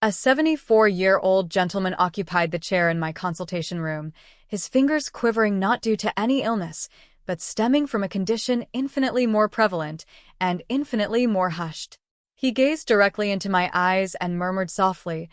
A 74-year-old gentleman occupied the chair in my consultation room, his fingers quivering not due to any illness, but stemming from a condition infinitely more prevalent and infinitely more hushed. He gazed directly into my eyes and murmured softly,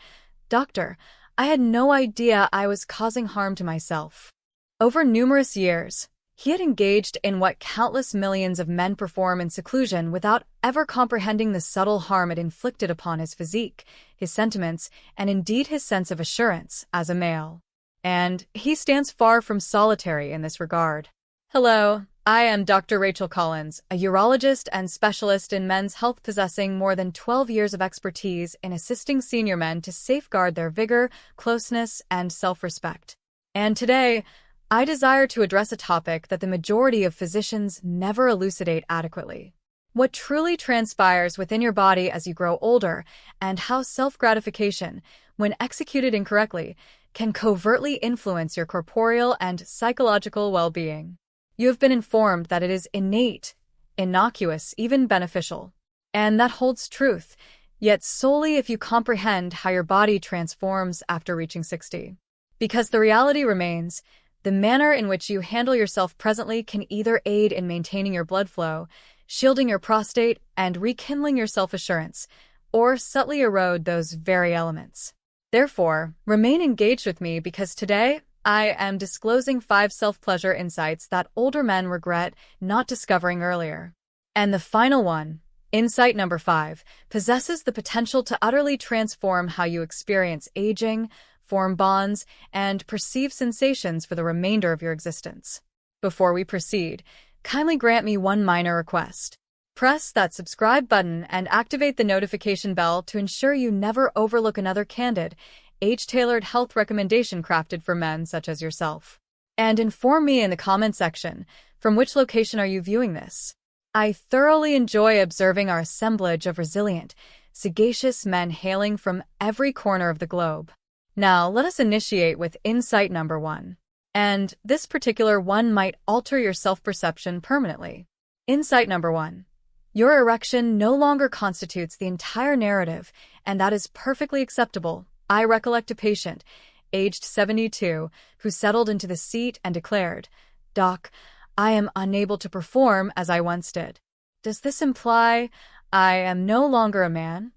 "Doctor, I had no idea I was causing harm to myself." Over numerous years, he had engaged in what countless millions of men perform in seclusion without ever comprehending the subtle harm it inflicted upon his physique, his sentiments, and indeed his sense of assurance as a male. And he stands far from solitary in this regard. Hello, I am Dr. Rachel Collins, a urologist and specialist in men's health possessing more than 12 years of expertise in assisting senior men to safeguard their vigor, closeness, and self-respect. And today, I desire to address a topic that the majority of physicians never elucidate adequately. What truly transpires within your body as you grow older, and how self-gratification, when executed incorrectly, can covertly influence your corporeal and psychological well-being. You have been informed that it is innate, innocuous, even beneficial. And that holds truth, yet solely if you comprehend how your body transforms after reaching 60. Because the reality remains, the manner in which you handle yourself presently can either aid in maintaining your blood flow, shielding your prostate, and rekindling your self-assurance, or subtly erode those very elements. Therefore, remain engaged with me because today, I am disclosing 5 self-pleasure insights that older men regret not discovering earlier. And the final one, insight number 5, possesses the potential to utterly transform how you experience aging, form bonds, and perceive sensations for the remainder of your existence. Before we proceed, kindly grant me one minor request. Press that subscribe button and activate the notification bell to ensure you never overlook another candid, age-tailored health recommendation crafted for men such as yourself. And inform me in the comment section, from which location are you viewing this? I thoroughly enjoy observing our assemblage of resilient, sagacious men hailing from every corner of the globe. Now, let us initiate with insight number 1. And this particular one might alter your self-perception permanently. Insight number 1. Your erection no longer constitutes the entire narrative, and that is perfectly acceptable. I recollect a patient, aged 72, who settled into the seat and declared, "Doc, I am unable to perform as I once did. Does this imply I am no longer a man?"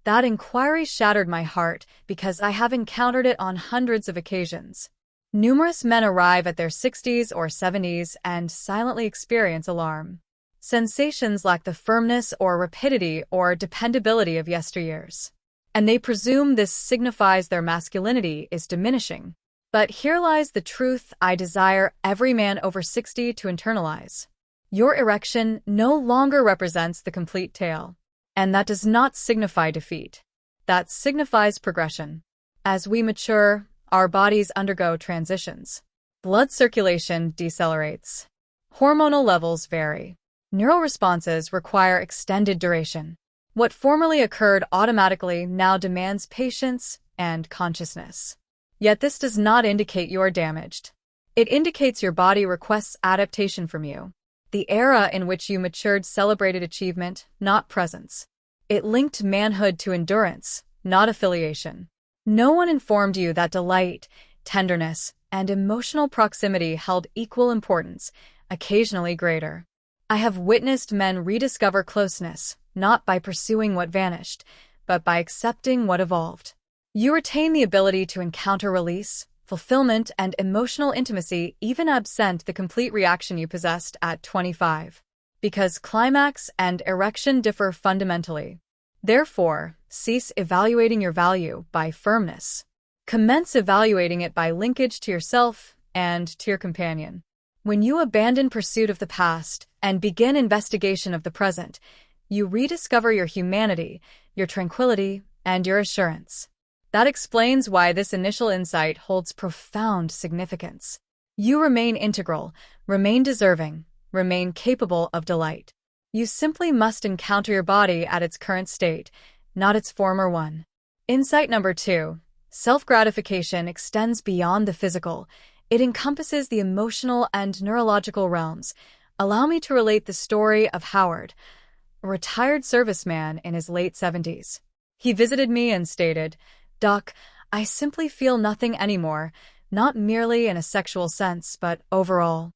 That inquiry shattered my heart because I have encountered it on hundreds of occasions. Numerous men arrive at their 60s or 70s and silently experience alarm. Sensations lack the firmness or rapidity or dependability of yesteryears, and they presume this signifies their masculinity is diminishing. But here lies the truth I desire every man over 60 to internalize. Your erection no longer represents the complete tale. And that does not signify defeat. That signifies progression. As we mature, our bodies undergo transitions. Blood circulation decelerates. Hormonal levels vary. Neural responses require extended duration. What formerly occurred automatically now demands patience and consciousness. Yet this does not indicate you are damaged. It indicates your body requests adaptation from you. The era in which you matured celebrated achievement, not presence. It linked manhood to endurance, not affiliation. No one informed you that delight, tenderness, and emotional proximity held equal importance, occasionally greater. I have witnessed men rediscover closeness, not by pursuing what vanished, but by accepting what evolved. You retain the ability to encounter release, fulfillment, and emotional intimacy even absent the complete reaction you possessed at 25. Because climax and erection differ fundamentally. Therefore, cease evaluating your value by firmness. Commence evaluating it by linkage to yourself and to your companion. When you abandon pursuit of the past and begin investigation of the present, you rediscover your humanity, your tranquility, and your assurance. That explains why this initial insight holds profound significance. You remain integral, remain deserving, remain capable of delight. You simply must encounter your body at its current state, not its former one. Insight number 2. Self-gratification extends beyond the physical. It encompasses the emotional and neurological realms. Allow me to relate the story of Howard, a retired serviceman in his late 70s. He visited me and stated, "Doc, I simply feel nothing anymore, not merely in a sexual sense, but overall."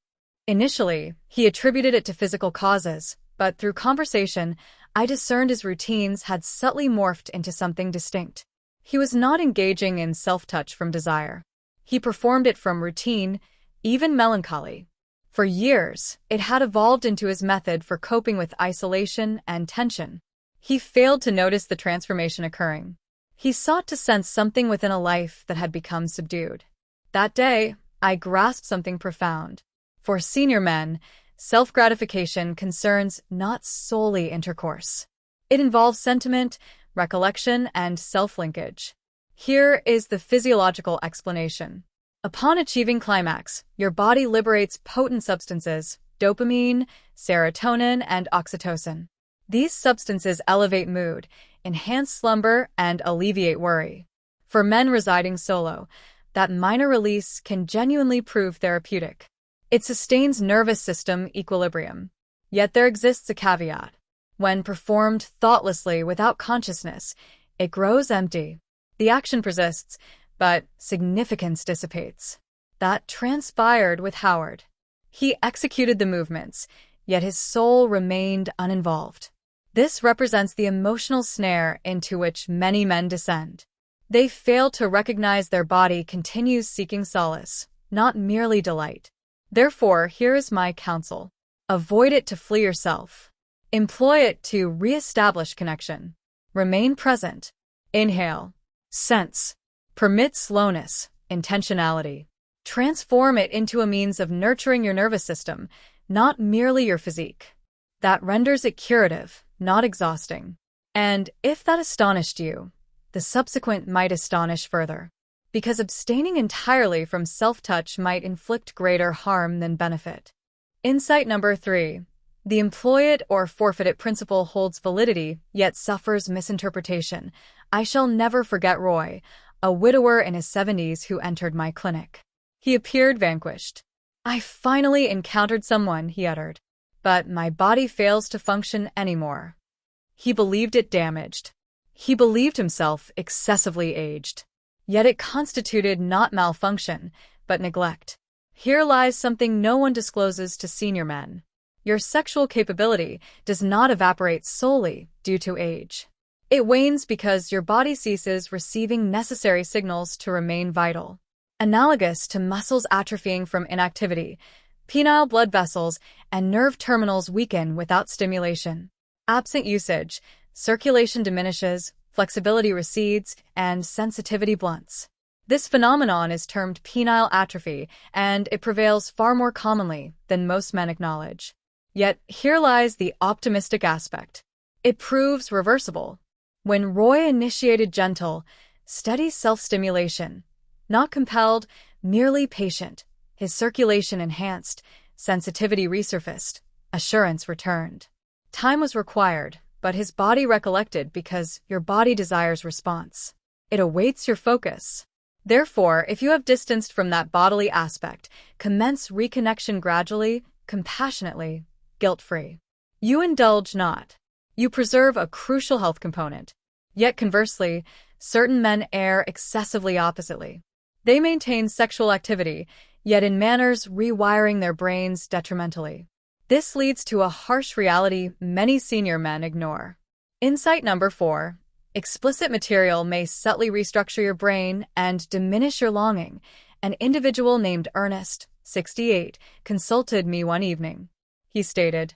Initially, he attributed it to physical causes, but through conversation, I discerned his routines had subtly morphed into something distinct. He was not engaging in self-touch from desire. He performed it from routine, even melancholy. For years, it had evolved into his method for coping with isolation and tension. He failed to notice the transformation occurring. He sought to sense something within a life that had become subdued. That day, I grasped something profound. For senior men, self-gratification concerns not solely intercourse. It involves sentiment, recollection, and self-linkage. Here is the physiological explanation. Upon achieving climax, your body liberates potent substances, dopamine, serotonin, and oxytocin. These substances elevate mood, enhance slumber, and alleviate worry. For men residing solo, that minor release can genuinely prove therapeutic. It sustains nervous system equilibrium. Yet there exists a caveat. When performed thoughtlessly without consciousness, it grows empty. The action persists, but significance dissipates. That transpired with Howard. He executed the movements, yet his soul remained uninvolved. This represents the emotional snare into which many men descend. They fail to recognize their body continues seeking solace, not merely delight. Therefore, here is my counsel. Avoid it to flee yourself. Employ it to re-establish connection. Remain present. Inhale. Sense. Permit slowness, intentionality. Transform it into a means of nurturing your nervous system, not merely your physique. That renders it curative, not exhausting. And if that astonished you, the subsequent might astonish further. Because abstaining entirely from self-touch might inflict greater harm than benefit. Insight number 3. The employ it or forfeit it principle holds validity, yet suffers misinterpretation. I shall never forget Roy, a widower in his 70s who entered my clinic. He appeared vanquished. "I finally encountered someone," he uttered. "But my body fails to function anymore." He believed it damaged. He believed himself excessively aged. Yet it constituted not malfunction, but neglect. Here lies something no one discloses to senior men. Your sexual capability does not evaporate solely due to age. It wanes because your body ceases receiving necessary signals to remain vital. Analogous to muscles atrophying from inactivity, penile blood vessels and nerve terminals weaken without stimulation. Absent usage, circulation diminishes, flexibility recedes, and sensitivity blunts. This phenomenon is termed penile atrophy, and it prevails far more commonly than most men acknowledge. Yet here lies the optimistic aspect. It proves reversible. When Roy initiated gentle, steady self-stimulation, not compelled, merely patient, his circulation enhanced, sensitivity resurfaced, assurance returned. Time was required, but his body recollected because your body desires response. It awaits your focus. Therefore, if you have distanced from that bodily aspect, commence reconnection gradually, compassionately, guilt-free. You indulge not. You preserve a crucial health component. Yet conversely, certain men err excessively oppositely. They maintain sexual activity, yet in manners rewiring their brains detrimentally. This leads to a harsh reality many senior men ignore. Insight number 4. Explicit material may subtly restructure your brain and diminish your longing. An individual named Ernest, 68, consulted me one evening. He stated,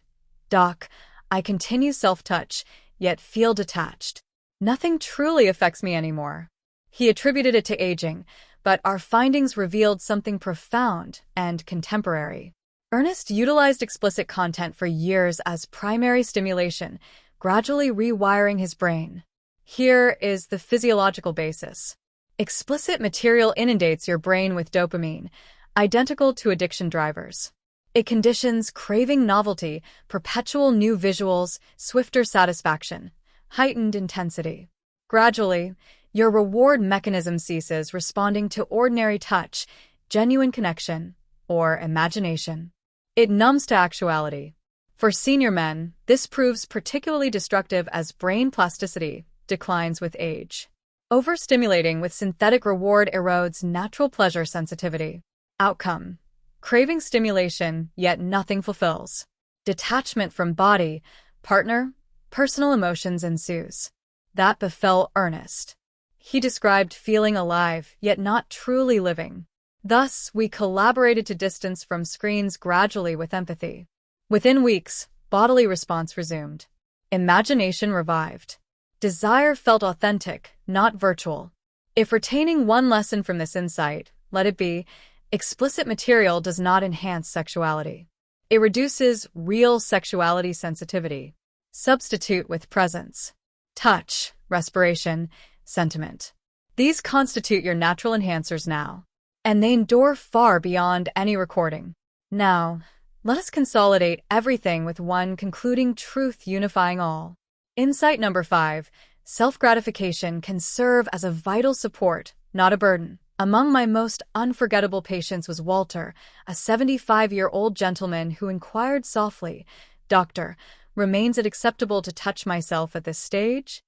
"Doc, I continue self-touch, yet feel detached. Nothing truly affects me anymore." He attributed it to aging, but our findings revealed something profound and contemporary. Ernest utilized explicit content for years as primary stimulation, gradually rewiring his brain. Here is the physiological basis. Explicit material inundates your brain with dopamine, identical to addiction drivers. It conditions craving novelty, perpetual new visuals, swifter satisfaction, heightened intensity. Gradually, your reward mechanism ceases responding to ordinary touch, genuine connection, or imagination. It numbs to actuality. For senior men, this proves particularly destructive as brain plasticity, declines with age. Overstimulating with synthetic reward erodes natural pleasure sensitivity. Outcome: craving stimulation, yet nothing fulfills. Detachment from body, partner, personal emotions ensues. That befell Ernest. He described feeling alive, yet not truly living. Thus, we collaborated to distance from screens gradually with empathy. Within weeks, bodily response resumed. Imagination revived. Desire felt authentic, not virtual. If retaining one lesson from this insight, let it be, explicit material does not enhance sexuality. It reduces real sexuality sensitivity. Substitute with presence, touch, respiration, sentiment. These constitute your natural enhancers now, and they endure far beyond any recording. Now, let us consolidate everything with one concluding truth unifying all. Insight number 5, self-gratification can serve as a vital support, not a burden. Among my most unforgettable patients was Walter, a 75-year-old gentleman who inquired softly, "Doctor, remains it acceptable to touch myself at this stage?"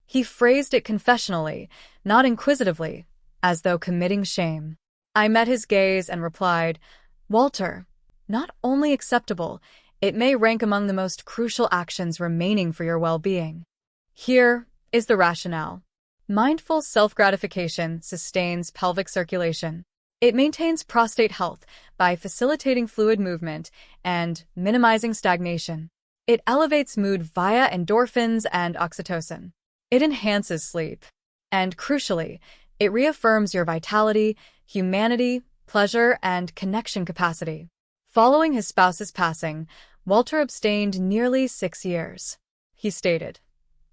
He phrased it confessionally, not inquisitively, as though committing shame. I met his gaze and replied, "Walter, not only acceptable, it may rank among the most crucial actions remaining for your well-being. Here is the rationale. Mindful self-gratification sustains pelvic circulation. It maintains prostate health by facilitating fluid movement and minimizing stagnation. It elevates mood via endorphins and oxytocin. It enhances sleep. And crucially, it reaffirms your vitality, humanity, pleasure, and connection capacity. Following his spouse's passing, Walter abstained nearly 6 years. He stated,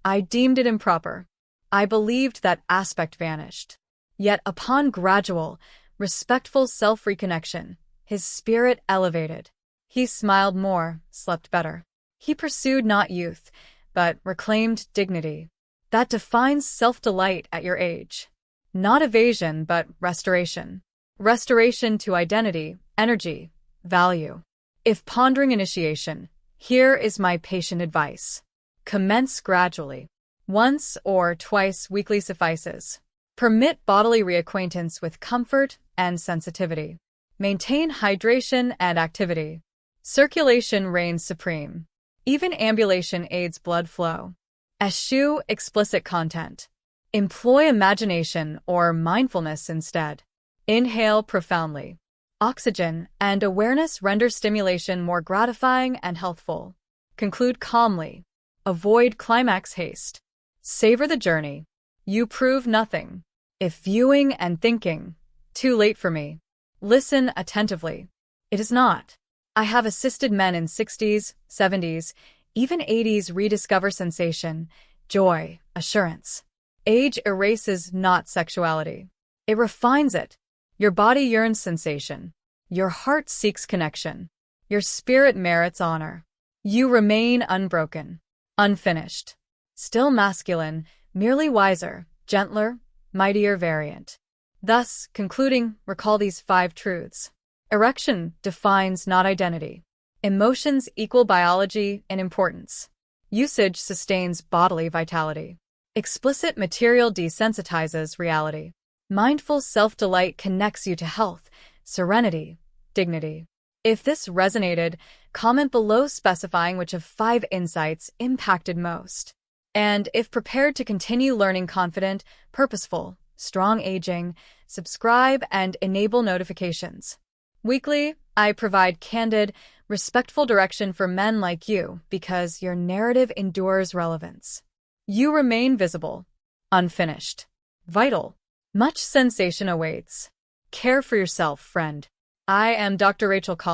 "I deemed it improper. I believed that aspect vanished." Yet upon gradual, respectful self-reconnection, his spirit elevated. He smiled more, slept better. He pursued not youth, but reclaimed dignity. That defines self-delight at your age. Not evasion, but restoration. Restoration to identity, energy, value. If pondering initiation, here is my patient advice. Commence gradually. Once or twice weekly suffices. Permit bodily reacquaintance with comfort and sensitivity. Maintain hydration and activity. Circulation reigns supreme. Even ambulation aids blood flow. Eschew explicit content. Employ imagination or mindfulness instead. Inhale profoundly. Oxygen and awareness render stimulation more gratifying and healthful. Conclude calmly. Avoid climax haste. Savor the journey. You prove nothing. If viewing and thinking, too late for me. Listen attentively. It is not. I have assisted men in 60s, 70s, even 80s rediscover sensation, joy, assurance. Age erases not sexuality. It refines it. Your body yearns sensation. Your heart seeks connection. Your spirit merits honor. You remain unbroken, unfinished. Still masculine, merely wiser, gentler, mightier variant. Thus, concluding, recall these 5 truths. Erection defines not identity. Emotions equal biology in importance. Usage sustains bodily vitality. Explicit material desensitizes reality. Mindful self-delight connects you to health, serenity, dignity. If this resonated, comment below specifying which of 5 insights impacted most. And if prepared to continue learning confident, purposeful, strong aging, subscribe and enable notifications. Weekly, I provide candid, respectful direction for men like you because your narrative endures relevance. You remain visible, unfinished, vital. Much sensation awaits. Care for yourself, friend. I am Dr. Rachel Collins.